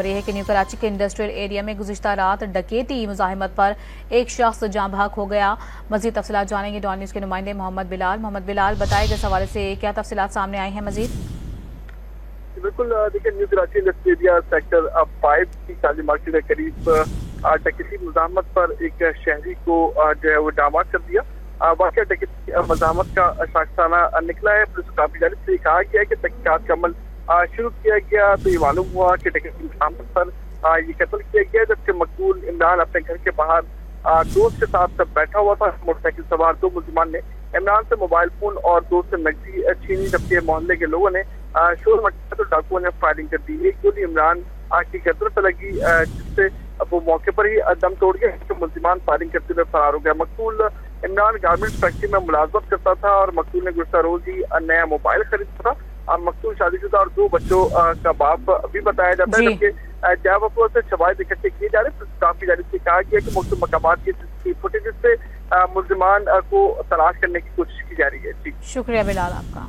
खबर यह है कि न्यू कराची के इंडस्ट्रियल एरिया में गुज़िश्ता रात डकैती मुजाहिमत पर एक शख्स जाँ बहक हो गया। मजीद तफसीलात जानेंगे डॉन न्यूज़ के नुमाइंदे मोहम्मद बिलाल बताएगा इस हवाले से क्या तफसीलात सामने आई हैं मजीद। बिल्कुल, देखिए new Karachi industrial area sector 5 की काली मार्केट के करीब डकैती मुजाहिमत पर एक शहरी को जो है वो डामार कर दिया। वाकई डकैती मुजाहिमत का शाखसाना निकला है। पुलिस काफी जानिब से कहा गया है कि तहकीकात का अमल शुरू किया गया तो ये मालूम हुआ कि डकैती मुजाहिमत पर ये कत्ल किया गया, जबकि मकतूल इमरान अपने घर के बाहर दोस्त के साथ बैठा हुआ था। मोटरसाइकिल सवार 2 मुलजिमान ने इमरान से मोबाइल फोन और दोस्त से नकदी छीनी, जबकि मोहल्ले के लोगों ने शोर मचाया तो डाकुओं ने फायरिंग कर दी। एक गोली इमरान की गर्दन पर लगी, जिससे वो मौके पर ही दम तोड़ गया, तो मुलजिमान फायरिंग करते हुए फरार हो गया। मकतूल इमरान गारमेंट्स फैक्ट्री में मुलाजमत करता था और मकतूल ने गुज़श्ता रोज ही नया मोबाइल खरीदा था। मकतूल शादीशुदा और 2 बच्चों का बाप भी बताया जाता है, जबकि जैव अफवाह से शवाहिद इकट्ठे किए जा रहे हैं। काफी जानिब से कहा गया कि मुख्तलिफ मकामात की फुटेज से मुलजिमान को तलाश करने की कोशिश की जा रही है। जी शुक्रिया बिलाल आपका।